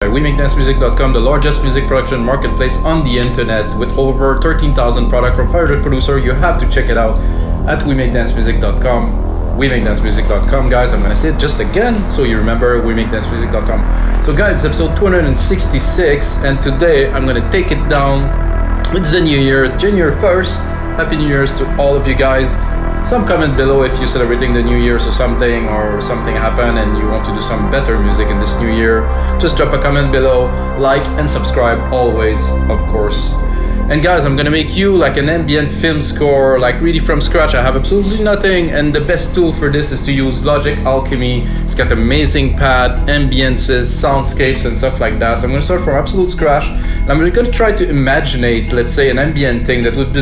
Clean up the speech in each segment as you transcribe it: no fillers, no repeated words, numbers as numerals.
WeMakeDanceMusic.com, the largest music production marketplace on the internet with over 13,000 products from 500 producers. You have to check it out at WeMakeDanceMusic.com. WeMakeDanceMusic.com, guys. I'm gonna say it just again so you remember WeMakeDanceMusic.com. So, guys, it's episode 266, and today I'm gonna take it down. It's the New Year. It's January 1st. Happy New Year's to all of you guys. Some comment below if you're celebrating the New Year's or something happened and you want to do some better music in this new year. Just drop a comment below, like and subscribe always, of course. And guys, I'm gonna make you like an ambient film score, like really from scratch. I have absolutely nothing, and the best tool for this is to use Logic Alchemy. It's got amazing pad, ambiences, soundscapes and stuff like that. So I'm gonna start from absolute scratch, and I'm gonna try to imaginate, let's say, an ambient thing that would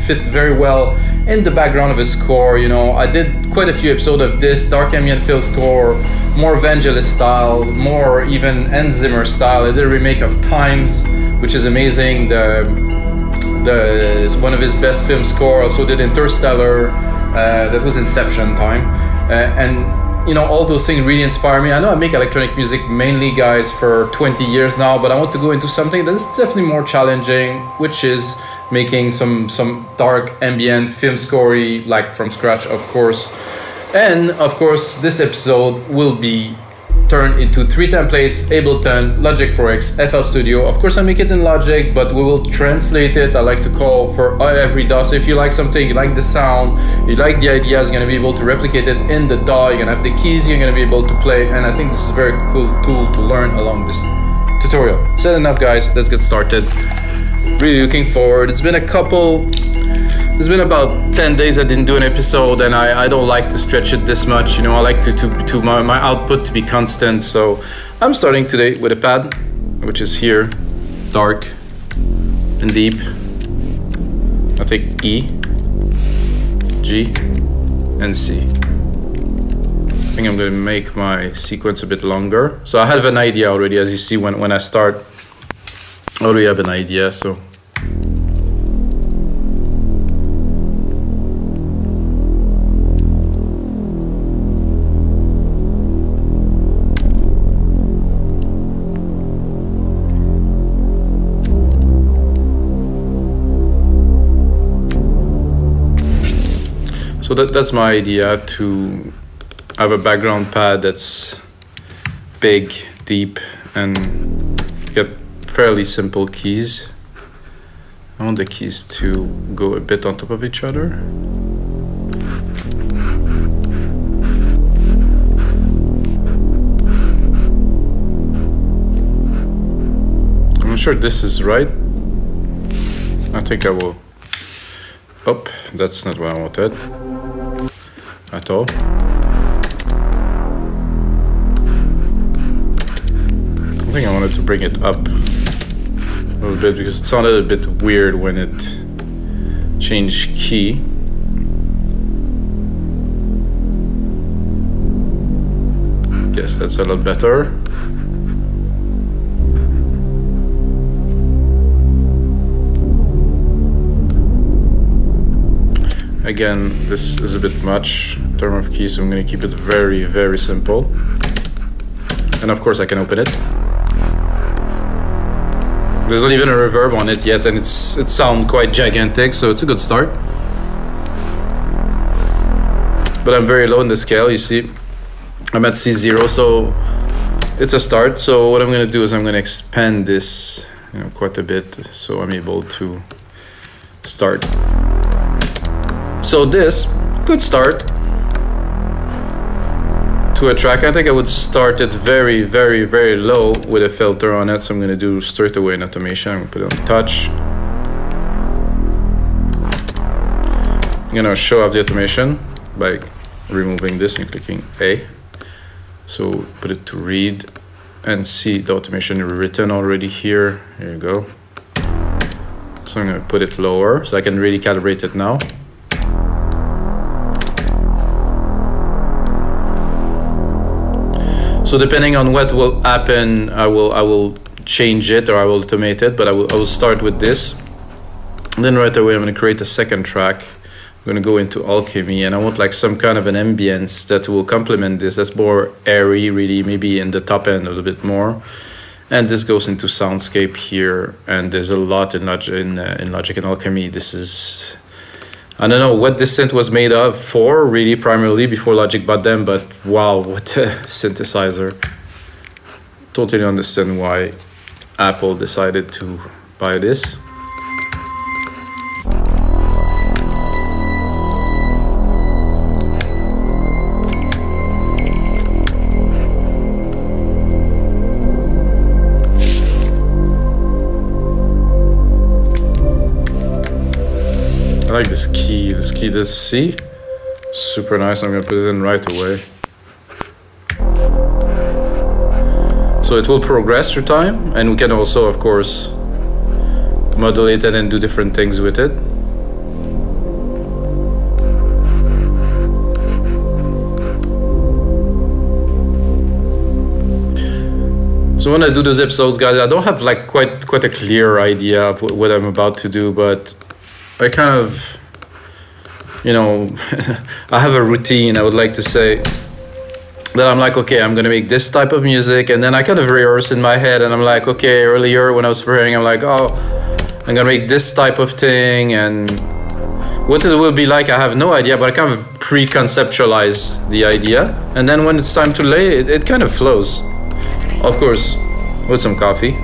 fit very well in the background of a score. You know, I did quite a few episodes of this dark ambient film score, more Vangelis style, more even Hans Zimmer style. I did a remake of Times, which is amazing. It's one of his best film score. Also did Interstellar, that was Inception time, and you know, all those things really inspire me. I know I make electronic music mainly, guys, for 20 years now, but I want to go into something that's definitely more challenging, which is making some dark ambient film score, like from scratch, of course. And of course, this episode will be turned into 3 templates: Ableton, Logic Pro X, FL Studio. Of course, I make it in Logic, but we will translate it. I like to call for every DAW. So if you like something, you like the sound, you like the ideas, you're gonna be able to replicate it in the DAW. You're gonna have the keys you're gonna be able to play, and I think this is a very cool tool to learn along this tutorial. Said enough, guys. Let's get started. Really looking forward. It's been about 10 days I didn't do an episode, and I don't like to stretch it this much. You know, I like to my output to be constant. So I'm starting today with a pad, which is here, dark and deep. I take E, G, and C. I think I'm gonna make my sequence a bit longer. So I have an idea already, as you see when I start. I already have an idea, so. So that's my idea, to have a background pad that's big, deep, and get fairly simple keys. I want the keys to go a bit on top of each other. I'm not sure this is right. I think I will. Oh, that's not what I wanted at all. I think I wanted to bring it up a little bit because it sounded a bit weird when it changed key. Yes, that's a lot better. Again, this is a bit much in terms of keys, so I'm going to keep it very, very simple. And of course I can open it. There's not even a reverb on it yet, and it sounds quite gigantic, so it's a good start. But I'm very low in the scale, you see. I'm at C0, so it's a start. So what I'm going to do is I'm going to expand this, you know, quite a bit, so I'm able to start. So this could start to a track. I think I would start it very, very, very low with a filter on it. So I'm going to do straight away an automation. I'm going to put it on touch. I'm going to show off the automation by removing this and clicking A. So put it to read and see the automation written already here. Here you go. So I'm going to put it lower so I can really calibrate it now. So depending on what will happen, I will change it or I will automate it, but I will start with this. And then right away I'm going to create a second track. I'm going to go into Alchemy, and I want like some kind of an ambience that will complement this. That's more airy, really, maybe in the top end a little bit more. And this goes into soundscape here, and there's a lot in Logic and Alchemy. This is, I don't know what this synth was made of for, really, primarily before Logic bought them, but wow, what a synthesizer. Totally understand why Apple decided to buy this. I like this key, this C, super nice. I'm gonna put it in right away. So it will progress through time, and we can also, of course, modulate it and do different things with it. So when I do those episodes, guys, I don't have like quite a clear idea of what I'm about to do, but I kind of, you know, I have a routine, I would like to say, that I'm like, okay, I'm gonna make this type of music, and then I kind of rehearse in my head, and I'm like, okay, earlier when I was preparing, I'm like, oh, I'm gonna make this type of thing, and what it will be like, I have no idea, but I kind of pre-conceptualize the idea, and then when it's time to lay it, it kind of flows. Of course, with some coffee.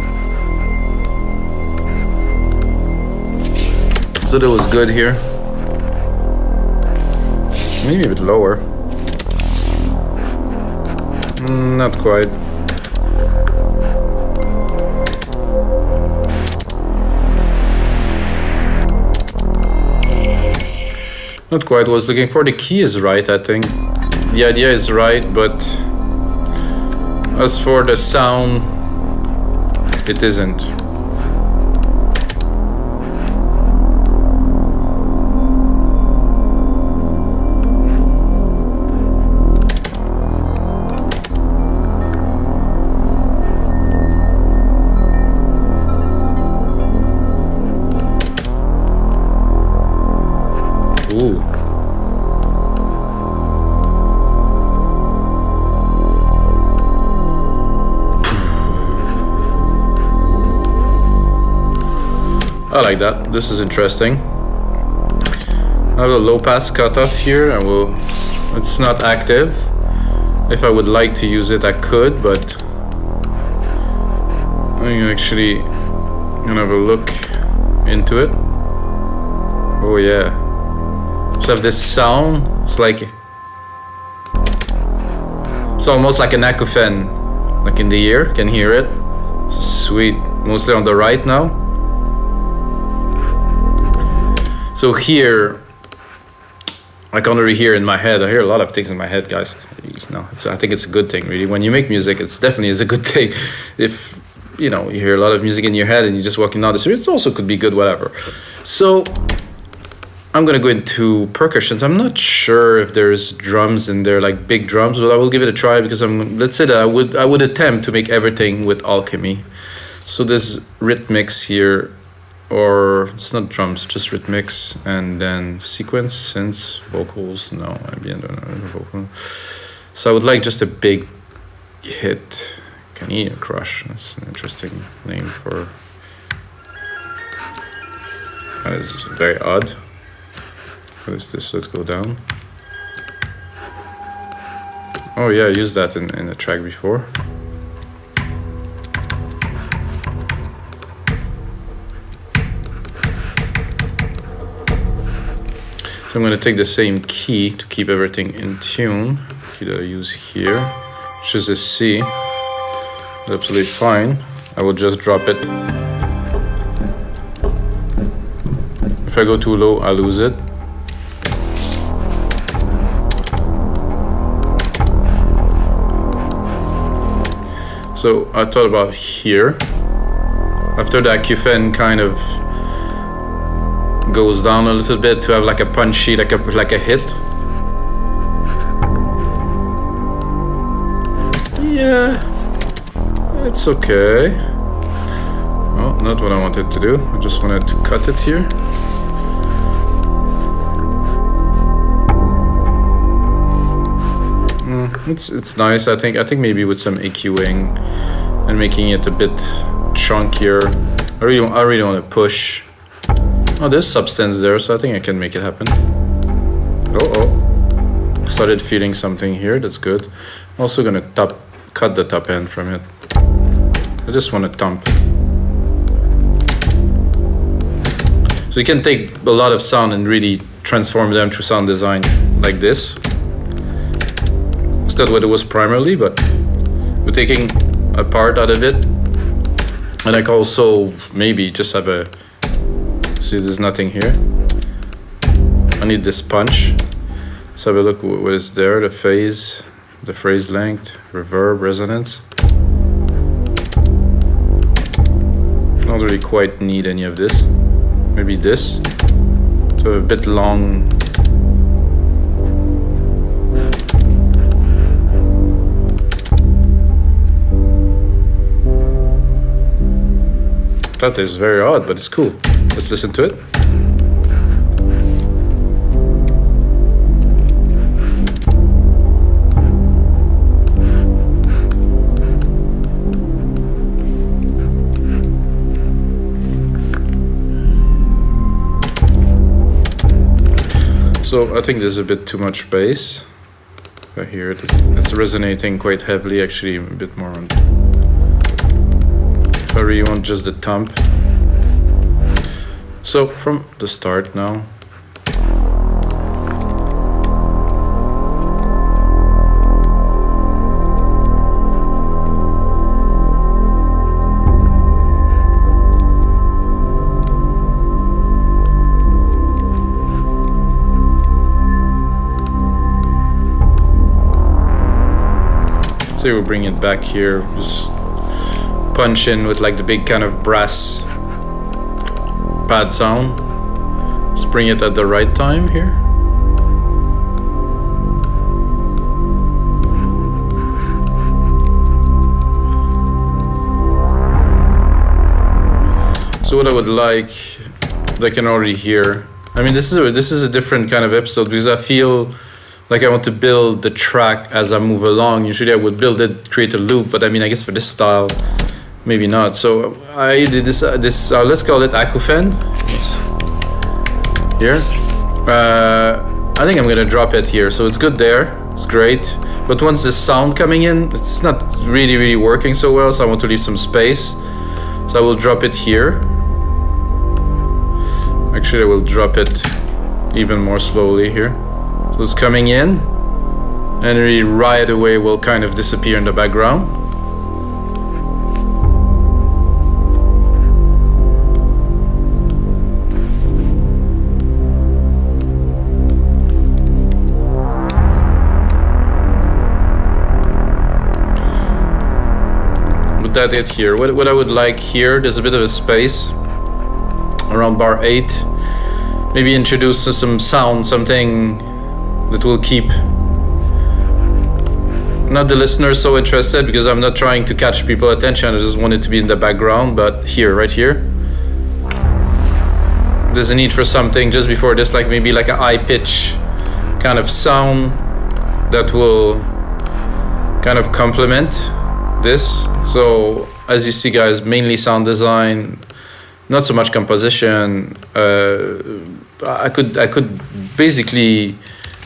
So that was good here. Maybe a bit lower. Not quite. Not quite. Was looking for the key is right, I think. The idea is right, but as for the sound, it isn't. Ooh. I like that. This is interesting. I have a low pass cutoff here, and it's not active. If I would like to use it, I could, but I'm actually gonna have a look into it. Oh yeah. So have this sound. It's almost like an acouphene, like in the ear. Can hear it. Sweet. Mostly on the right now. So here, I can't really hear in my head. I hear a lot of things in my head, guys. No, I think it's a good thing, really. When you make music, it's definitely is a good thing. If you hear a lot of music in your head and you're just walking down the street, it also could be good, whatever. So I'm gonna go into percussions. I'm not sure if there's drums in there, like big drums, but I will give it a try because let's say that I would attempt to make everything with Alchemy. So there's rhythmics here. Or it's not drums, just rhythmics, and then sequence, synths, vocals, no, ambient, vocal. So I would like just a big hit. Can you crush? That's an interesting name for. That is very odd. What is this? Let's go down. Oh yeah, I used that in a track before. So I'm going to take the same key to keep everything in tune. Key that I use here, which is a C. It's absolutely fine. I will just drop it. If I go too low, I lose it. So I thought about here. After the acouphene kind of goes down a little bit to have like a punchy, like a hit. Yeah, it's okay. Well, not what I wanted to do. I just wanted to cut it here. It's nice. I think maybe with some EQing and making it a bit chunkier. I really want to push. Oh, there's substance there, so I think I can make it happen. Oh, started feeling something here. That's good. I'm also gonna cut the top end from it. I just want to thump. So you can take a lot of sound and really transform them through sound design like this. It's not what it was primarily, but we're taking a part out of it. And I can also maybe just have a, see there's nothing here. I need this punch. Let's have a look what is there, the phase, the phrase length, reverb, resonance. Don't really quite need any of this. Maybe this, so a bit long. That is very odd, but it's cool. Let's listen to it. So I think there's a bit too much bass. I hear it's resonating quite heavily, actually a bit more on. So I really want just the thump. So from the start now. So we'll bring it back here, just punch in with like the big kind of brass pad sound. Just bring it at the right time here. So what I would like, I can already hear. I mean, this is a different kind of episode because I feel like I want to build the track as I move along. Usually I would build it, create a loop, but I mean, I guess for this style, maybe not. So I did this let's call it acouphene. Here. I think I'm gonna drop it here. So it's good there, it's great. But once the sound coming in, it's not really working so well, so I want to leave some space. So I will drop it here. Actually, I will drop it even more slowly here. So it's coming in, and really right away will kind of disappear in the background. With that it here, what I would like here, there's a bit of a space around bar 8. Maybe introduce some sound, something that will keep not the listener so interested, because I'm not trying to catch people's attention. I just want it to be in the background. But here, right here, there's a need for something just before this, like maybe like a high pitch kind of sound that will kind of complement this. So as you see, guys, mainly sound design, not so much composition. I could basically,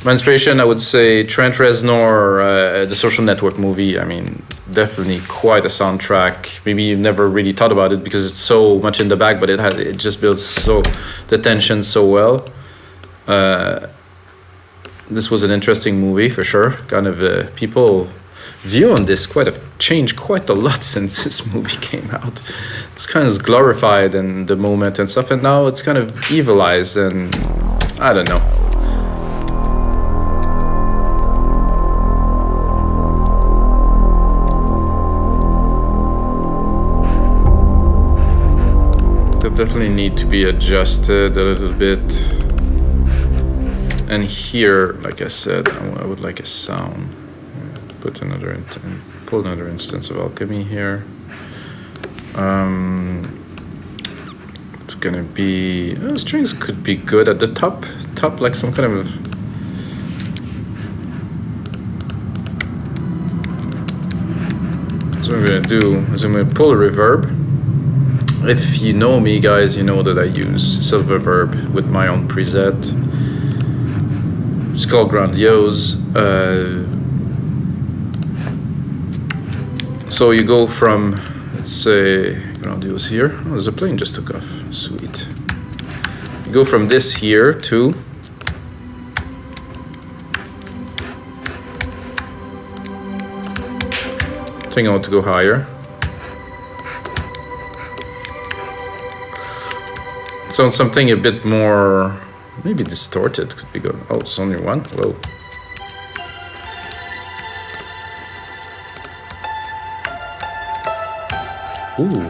my inspiration, I would say Trent Reznor, the Social Network movie. I mean, definitely quite a soundtrack. Maybe you never really thought about it because it's so much in the back, but it just builds so the tension so well. This was an interesting movie for sure. Kind of people view on this changed quite a lot since this movie came out. It's kind of glorified in the moment and stuff, and now it's kind of evilized, and I don't know. That definitely need to be adjusted a little bit. And here, like I said, I would like a sound. Put another pull another instance of Alchemy here. It's gonna be strings could be good at the top, like some kind of. So maybe do is I'm gonna pull a reverb. If you know me, guys, you know that I use silver reverb with my own preset. It's called Grandiose. So you go from, let's say, Grandiose here. Oh, there's a plane just took off. Sweet. You go from this here to I think I want to go higher. So something a bit more, maybe distorted could be good. Oh, it's only one. Whoa. Ooh.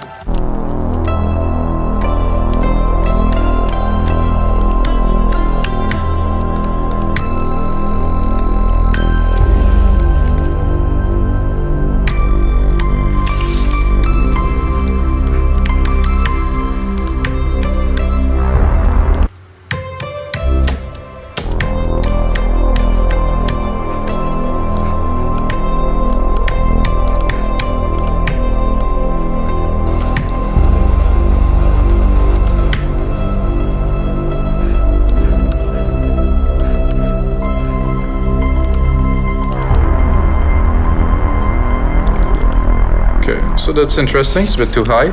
So that's interesting, it's a bit too high.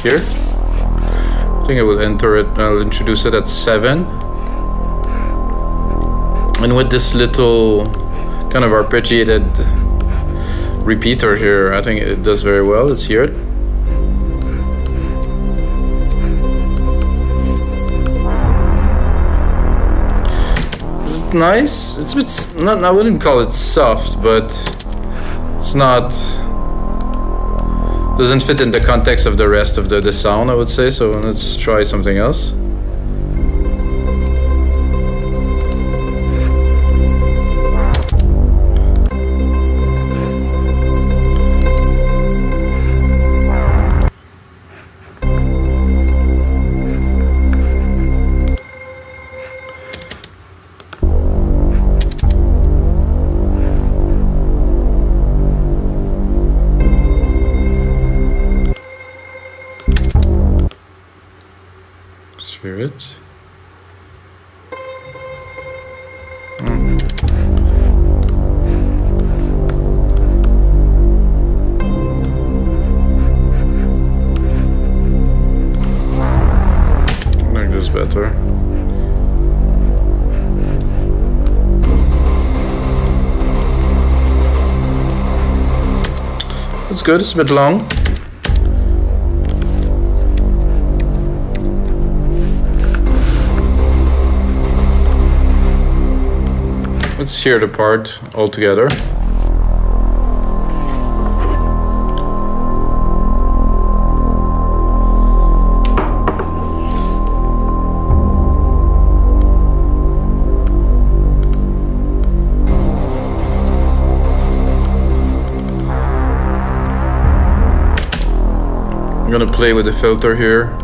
Here. I think I will enter it, I'll introduce it at 7. And with this little kind of arpeggiated repeater here, I think it does very well. Let's hear it. It's nice. It's a bit, not, I wouldn't call it soft, but it's not, doesn't fit in the context of the rest of the sound, I would say. So let's try something else. Spirit. I like this better. It's good, it's a bit long. Let's hear the part all together. I'm gonna play with the filter here.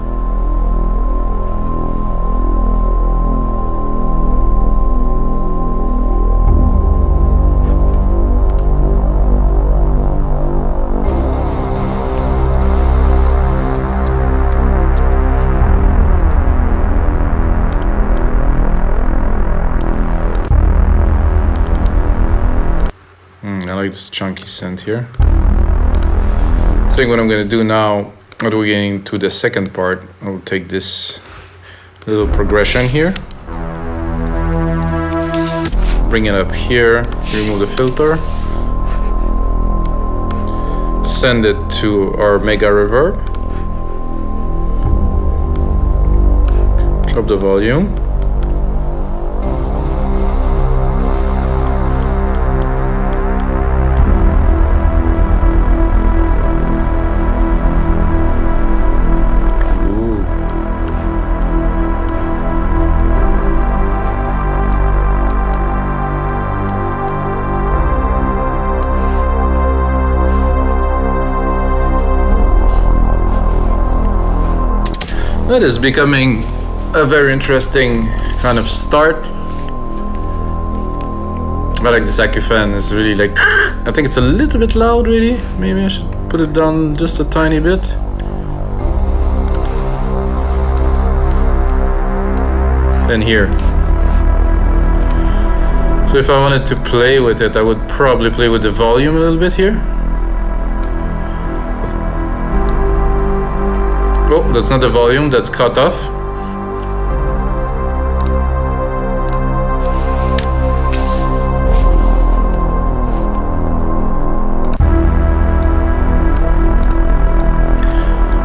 I like this chunky synth here. I think what I'm going to do now, when we're getting to the second part, I'll take this little progression here, bring it up here, remove the filter, send it to our mega reverb, drop the volume. That is becoming a very interesting kind of start. I like this Acufan. It's really like, I think it's a little bit loud really. Maybe I should put it down just a tiny bit. And here. So if I wanted to play with it, I would probably play with the volume a little bit here. Oh, that's not the volume, that's cut off.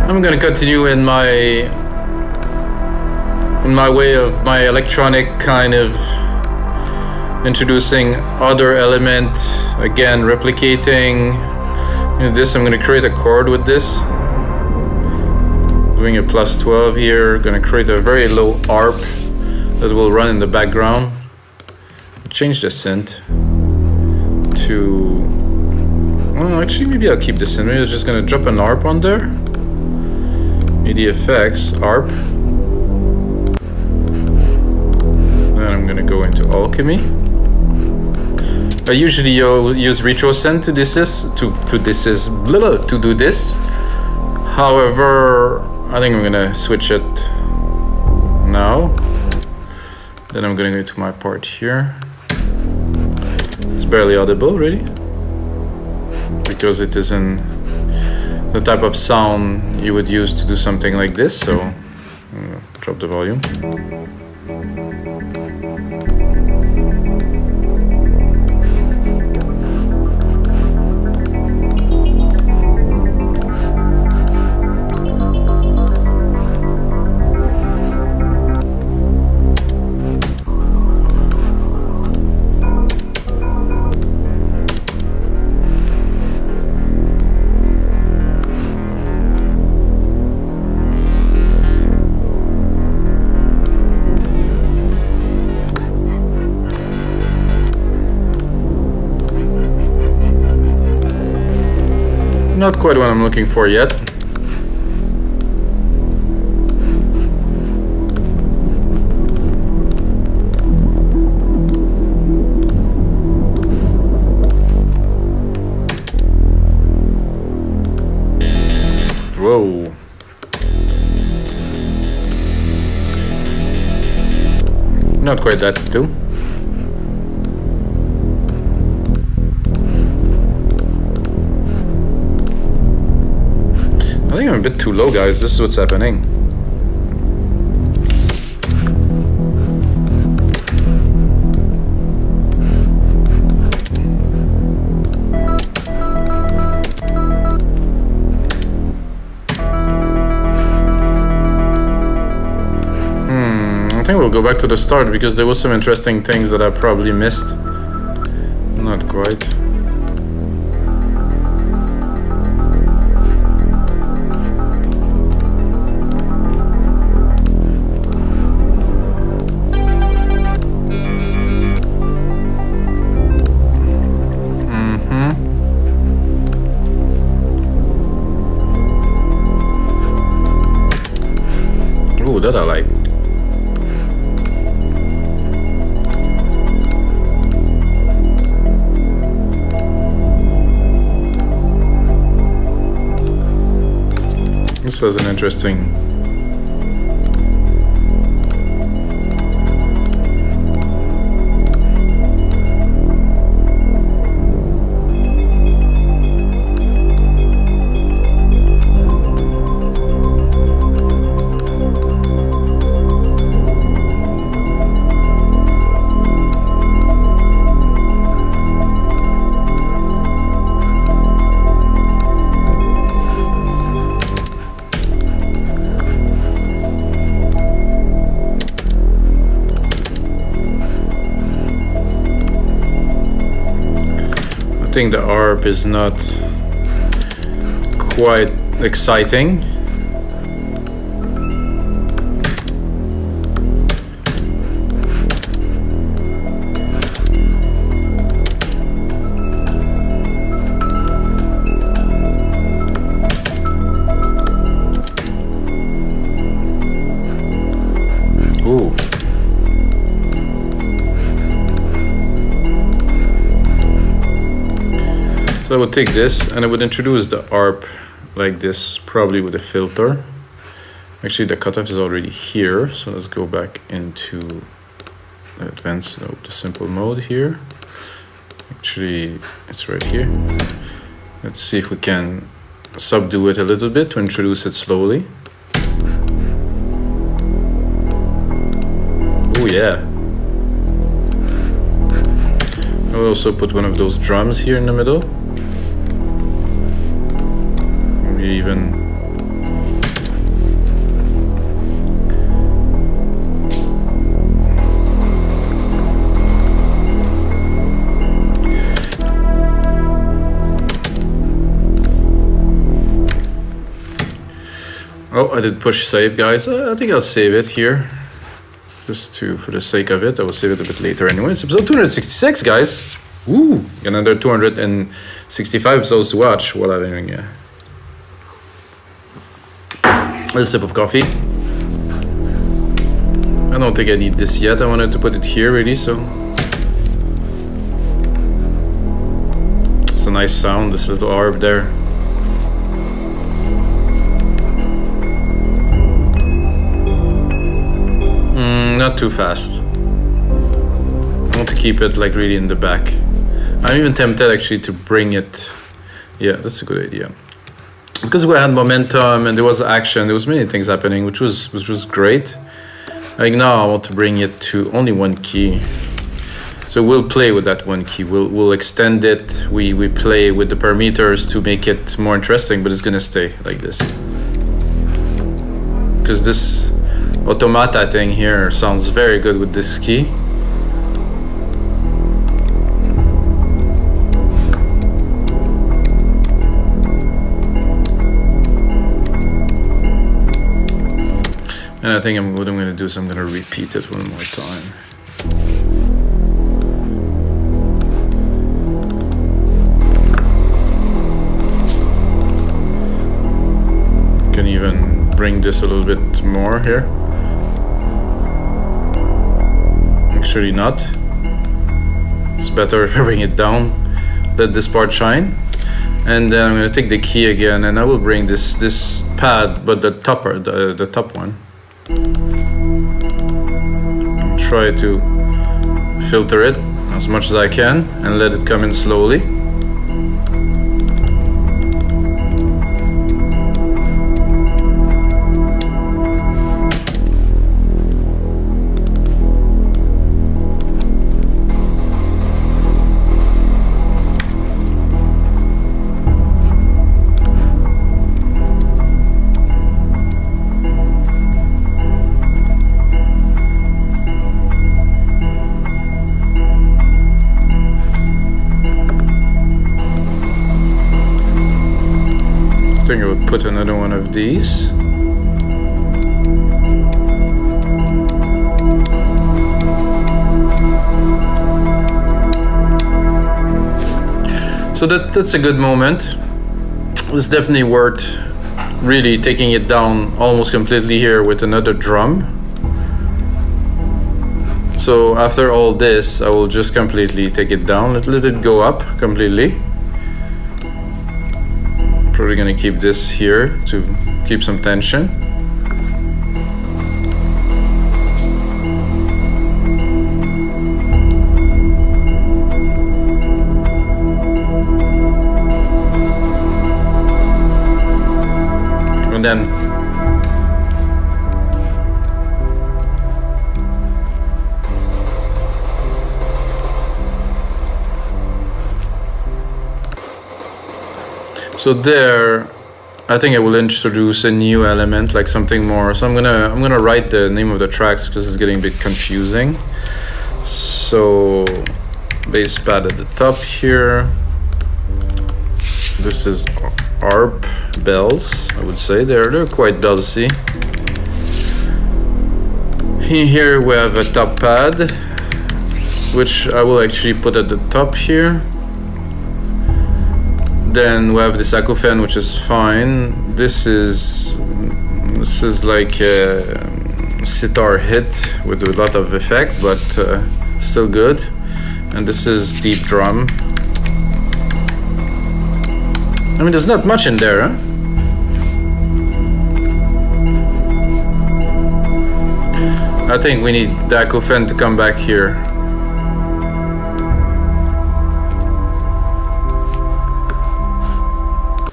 I'm gonna continue in my way of my electronic kind of introducing other element, again replicating this. I'm gonna create a chord with this, doing a +12 here. Gonna create a very low arp that will run in the background. Change the synth to, oh, actually maybe I'll keep this in. Maybe I'm just gonna drop an arp on there. MIDI effects, arp. Then I'm gonna go into Alchemy. I usually use RetroSend to do this. However, I think I'm gonna switch it now. Then I'm gonna go to my part here. It's barely audible, really, because it isn't the type of sound you would use to do something like this. So I'm gonna drop the volume. Not quite what I'm looking for yet. Whoa. Not quite that too. I think I'm a bit too low, guys. This is what's happening. I think we'll go back to the start because there was some interesting things that I probably missed. Not quite. Ooh, that I like. This is an interesting. I think the ARP is not quite exciting. Ooh. So I would take this and I would introduce the ARP like this, probably with a filter. Actually, the cutoff is already here, so let's go back into the advanced, the simple mode here. Actually, it's right here. Let's see if we can subdue it a little bit to introduce it slowly. Oh yeah. I will also put one of those drums here in the middle. Maybe even oh, I did push save, guys. I think I'll save it here. Just for the sake of it. I will save it a bit later anyway. It's episode 266, guys. Woo! Another 265 episodes to watch while I'm having a sip of coffee. I don't think I need this yet. I wanted to put it here really, so. It's a nice sound, this little ARP there. Not too fast. I want to keep it like really in the back. I'm even tempted actually to bring it. Yeah, that's a good idea. Because we had momentum and there was action, there was many things happening, which was great. Like now I want to bring it to only one key. So we'll play with that one key. We'll extend it. We play with the parameters to make it more interesting, but it's gonna stay like this. Because this automata thing here sounds very good with this key. And I think what I'm going to do is I'm going to repeat it one more time. Can even bring this a little bit more here. Actually not. It's better if I bring it down. Let this part shine. And then I'm going to take the key again and I will bring this pad, but the top one. Try to filter it as much as I can and let it come in slowly. I think I would put another one of these. So that's a good moment. It's definitely worth really taking it down almost completely here with another drum. So after all this, I will just completely take it down, let it go up completely. Probably gonna keep this here to keep some tension. And then so there, I think I will introduce a new element, like something more. So I'm gonna write the name of the tracks because it's getting a bit confusing. So bass pad at the top here. This is ARP bells, I would say. They're quite dulcy. Here we have a top pad, which I will actually put at the top here. Then we have this acouphene, which is fine. This is like a sitar hit with a lot of effect, but still good. And this is deep drum. I mean, there's not much in there, huh? I think we need the acouphene to come back here.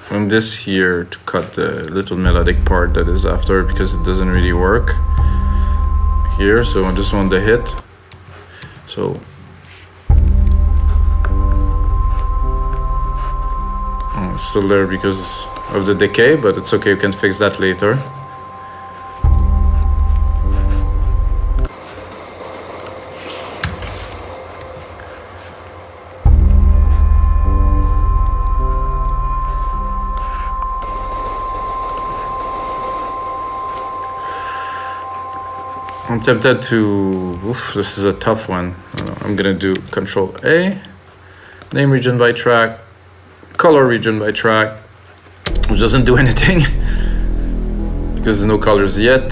From this here to cut the little melodic part that is after, because it doesn't really work here, so I just want the hit. So it's still there because of the decay, but it's okay, we can fix that later. I'm tempted to, this is a tough one. I'm gonna do Control A, name region by track, color region by track, which doesn't do anything because there's no colors yet.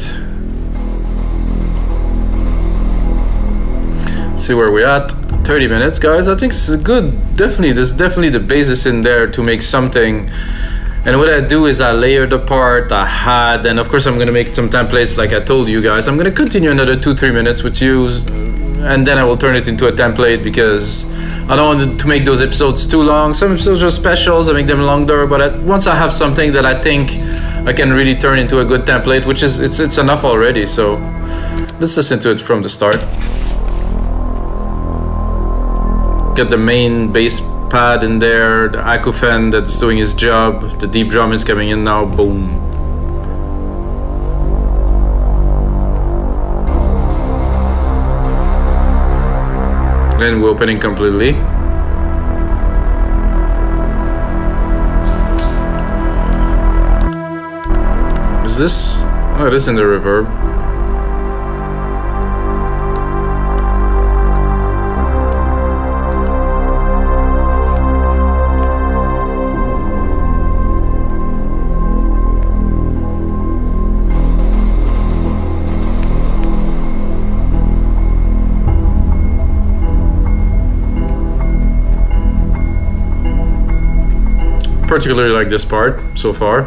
See where we're at. 30 minutes, guys. I think it's good. Definitely, there's definitely the basis in there to make something. And what I do is I layer the part I had, and of course I'm gonna make some templates like I told you guys. I'm gonna continue another 2-3 minutes with you, and then I will turn it into a template because I don't want to make those episodes too long. Some episodes are specials, I make them longer, but once I have something that I think I can really turn into a good template, which is it's enough already. So let's listen to it from the start. Get the main bass pad in there, the acouphene that's doing his job, the deep drum is coming in now, boom. Then we're opening completely. Is this? Oh, it is in the reverb. Particularly like this part so far.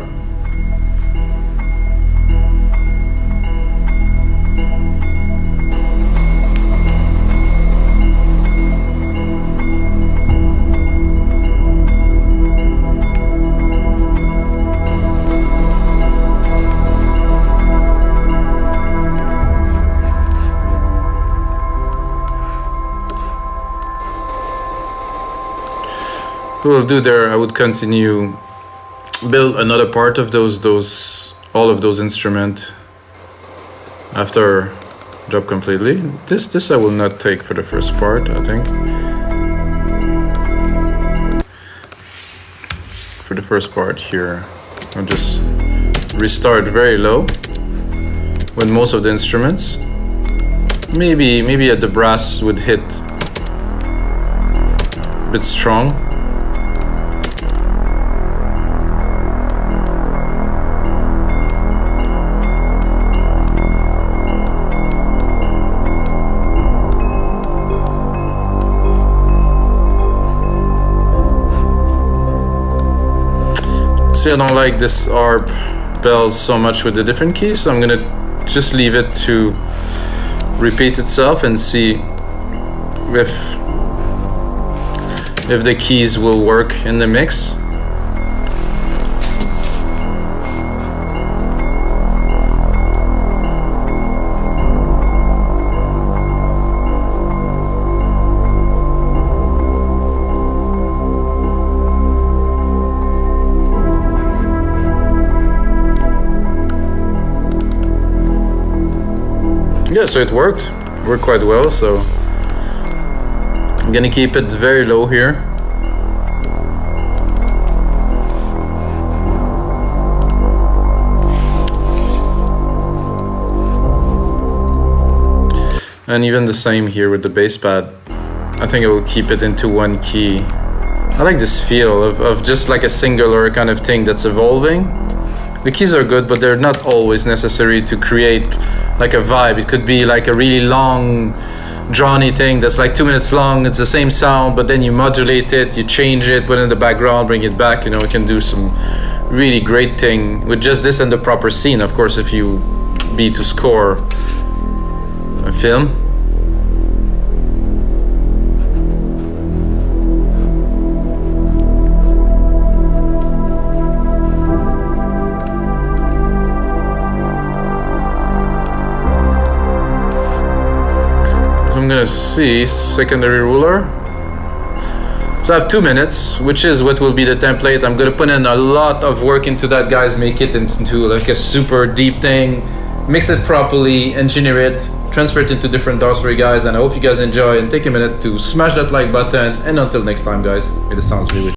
What we'll do there, I would continue build another part of all of those instruments after drop completely. This I will not take for the first part, I think. For the first part here, I'll just restart very low with most of the instruments. Maybe at the brass would hit a bit strong. See, I don't like this arp bells so much with the different keys, so I'm gonna just leave it to repeat itself and see if the keys will work in the mix. Yeah, so it worked quite well, so I'm gonna keep it very low here. And even the same here with the bass pad. I think I will keep it into one key. I like this feel of just like a singular kind of thing that's evolving. The keys are good, but they're not always necessary to create like a vibe. It could be like a really long draw anything that's like 2 minutes long. It's the same sound, but then you modulate it, you change it, put it in the background, bring it back. You know, we can do some really great thing with just this and the proper scene. Of course, if you be to score a film. I'm gonna see secondary ruler. So I have 2 minutes, which is what will be the template. I'm gonna put in a lot of work into that, guys. Make it into like a super deep thing, mix it properly, engineer it, transfer it into different DAWs for you guys. And I hope you guys enjoy, and take a minute to smash that like button. And until next time, guys, may the sounds be with you.